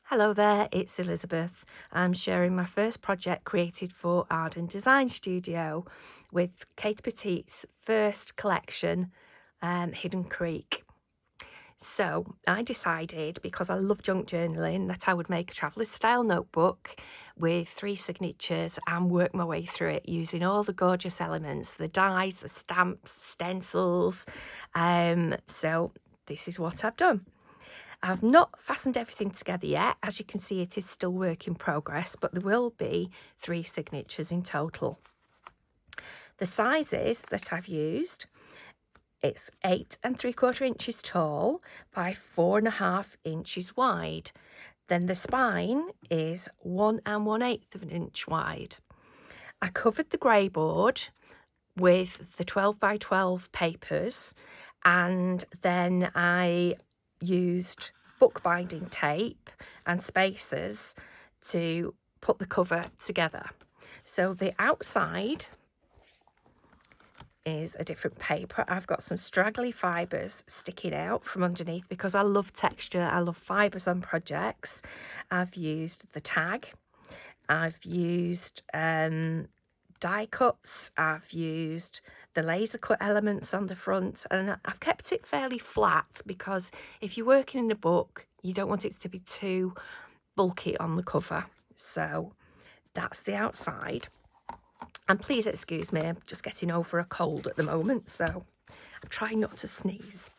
Hello there, it's Elizabeth. I'm sharing my first project created for Arden Design Studio with Katie Pertiet's first collection, Hidden Creek. So I decided, because I love junk journaling, that I would make a traveller's style notebook with 3 signatures and work my way through it using all the gorgeous elements, the dies, the stamps, stencils. So this is what I've done. I've not fastened everything together yet. As you can see, it is still work in progress, but there will be 3 signatures in total. The sizes that I've used, it's 8 3/4 inches tall by 4.5 inches wide. Then the spine is 1 1/8 of an inch wide. I covered the grey board with the 12 by 12 papers, and then I used bookbinding tape and spacers to put the cover together. So the outside is a different paper. I've got some straggly fibres sticking out from underneath because I love texture, I love fibres on projects. I've used the tag, I've used die cuts, I've used the laser cut elements on the front, and I've kept it fairly flat because if you're working in a book, you don't want it to be too bulky on the cover. So that's the outside. And please excuse me, I'm just getting over a cold at the moment, so I'm trying not to sneeze.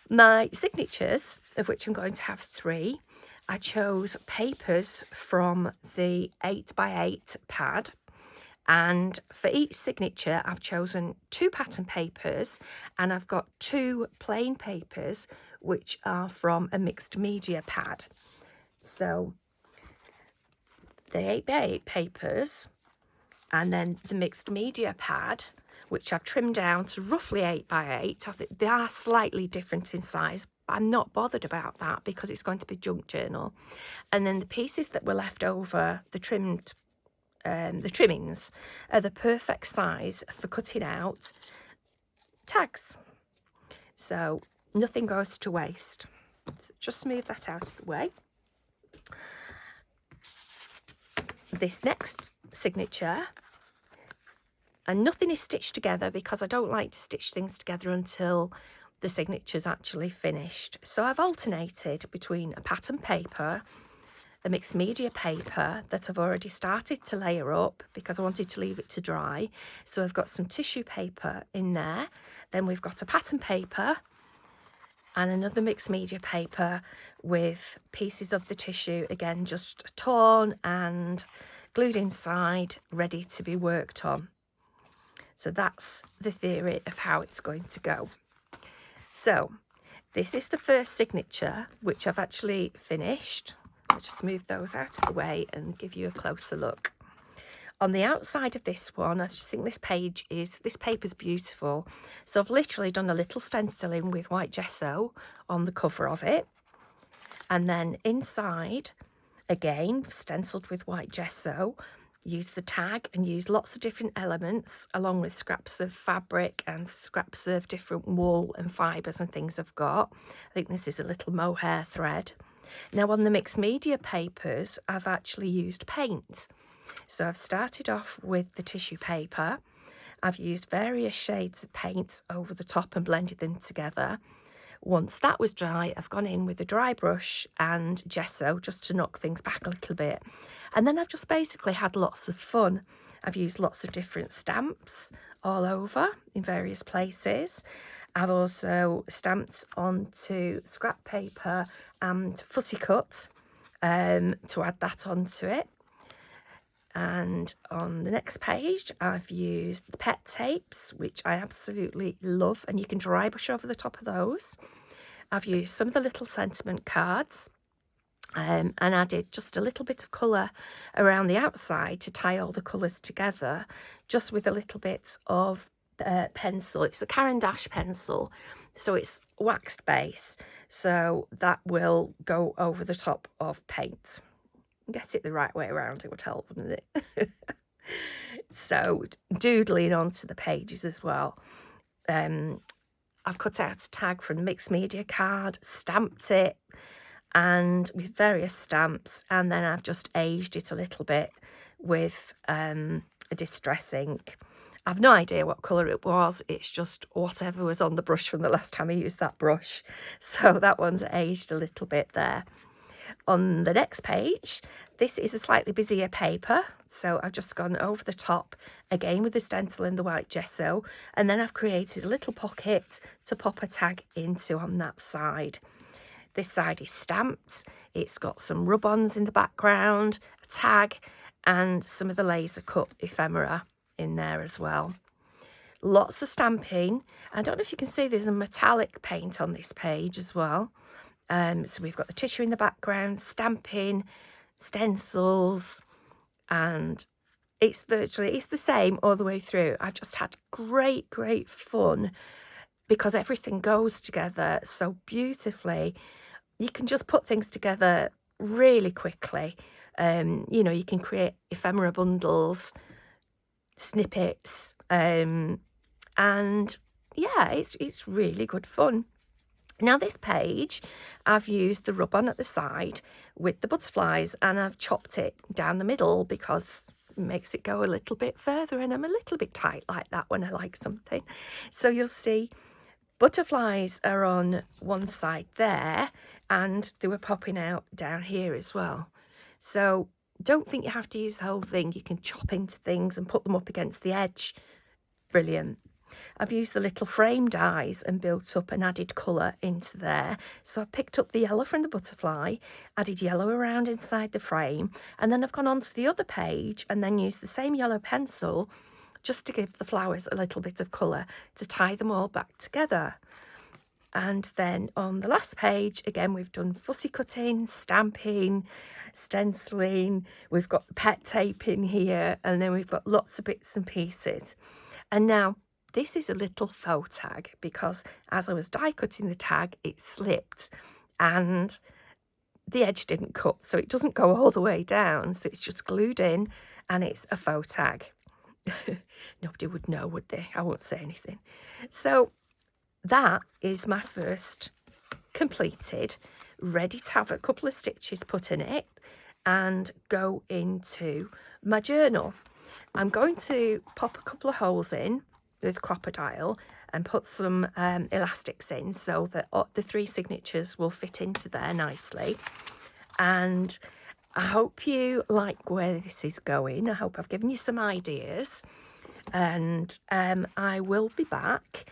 My signatures, of which I'm going to have 3, I chose papers from the 8 by 8 pad, and for each signature I've chosen 2 pattern papers, and I've got 2 plain papers which are from a mixed media pad. So the 8 by 8 papers and then the mixed media pad, which I've trimmed down to roughly 8 by 8. I think they are slightly different in size, but I'm not bothered about that because it's going to be junk journal. And then the pieces that were left over, the trimmings, are the perfect size for cutting out tags. So nothing goes to waste. So just move that out of the way. This next signature, and nothing is stitched together because I don't like to stitch things together until the signature's actually finished. So I've alternated between a pattern paper, a mixed media paper that I've already started to layer up because I wanted to leave it to dry. So I've got some tissue paper in there. Then we've got a pattern paper and another mixed media paper with pieces of the tissue, again, just torn and glued inside, ready to be worked on. So that's the theory of how it's going to go. So this is the first signature, which I've actually finished. I'll just move those out of the way and give you a closer look. On the outside of this one, I just think this paper's beautiful. So I've literally done a little stenciling with white gesso on the cover of it. And then inside, again, stenciled with white gesso, use the tag and use lots of different elements along with scraps of fabric and scraps of different wool and fibres and things I've got. I think this is a little mohair thread. Now on the mixed media papers, I've actually used paint. So I've started off with the tissue paper. I've used various shades of paint over the top and blended them together. Once that was dry, I've gone in with a dry brush and gesso just to knock things back a little bit. And then I've just basically had lots of fun. I've used lots of different stamps all over in various places. I've also stamped onto scrap paper and fussy cut to add that onto it. And on the next page, I've used the pet tapes, which I absolutely love, and you can dry brush over the top of those. I've used some of the little sentiment cards and added just a little bit of colour around the outside to tie all the colours together, just with a little bit of pencil. It's a Caran d'Ache pencil, so it's waxed base, so that will go over the top of paint. Get it the right way around, it would help, wouldn't it? So doodling onto the pages as well. I've cut out a tag from the mixed media card, stamped it, and with various stamps, and then I've just aged it a little bit with a distress ink. I've no idea what colour it was, it's just whatever was on the brush from the last time I used that brush. So that one's aged a little bit there. On the next page, this is a slightly busier paper, so I've just gone over the top again with the stencil and the white gesso, and then I've created a little pocket to pop a tag into on that side. This side is stamped, it's got some rub-ons in the background, a tag, and some of the laser cut ephemera in there as well. Lots of stamping. I don't know if you can see there's a metallic paint on this page as well. So we've got the tissue in the background, stamping, stencils, and it's the same all the way through. I've just had great fun because everything goes together so beautifully. You can just put things together really quickly. You know, you can create ephemera bundles, snippets, and yeah, it's really good fun. Now this page, I've used the rub-on at the side with the butterflies, and I've chopped it down the middle because it makes it go a little bit further, and I'm a little bit tight like that when I like something. So you'll see butterflies are on one side there, and they were popping out down here as well. So don't think you have to use the whole thing. You can chop into things and put them up against the edge. Brilliant. I've used the little frame dies and built up an added colour into there. So I picked up the yellow from the butterfly, added yellow around inside the frame, and then I've gone on to the other page and then used the same yellow pencil just to give the flowers a little bit of colour to tie them all back together. And then on the last page, again, we've done fussy cutting, stamping, stenciling, we've got the pet tape in here, and then we've got lots of bits and pieces. And now this is a little faux tag because as I was die cutting the tag, it slipped and the edge didn't cut, so it doesn't go all the way down, so it's just glued in, and it's a faux tag. Nobody would know, would they? I won't say anything. So that is my first completed, ready to have a couple of stitches put in it and go into my journal. I'm going to pop a couple of holes in with crocodile and put some elastics in so that the 3 signatures will fit into there nicely. And I hope you like where this is going. I hope I've given you some ideas, and I will be back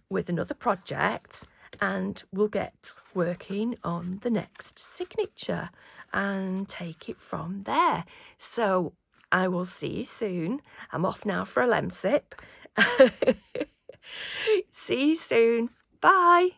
with another project and we'll get working on the next signature and take it from there. So I will see you soon. I'm off now for a lemsip. See you soon. Bye.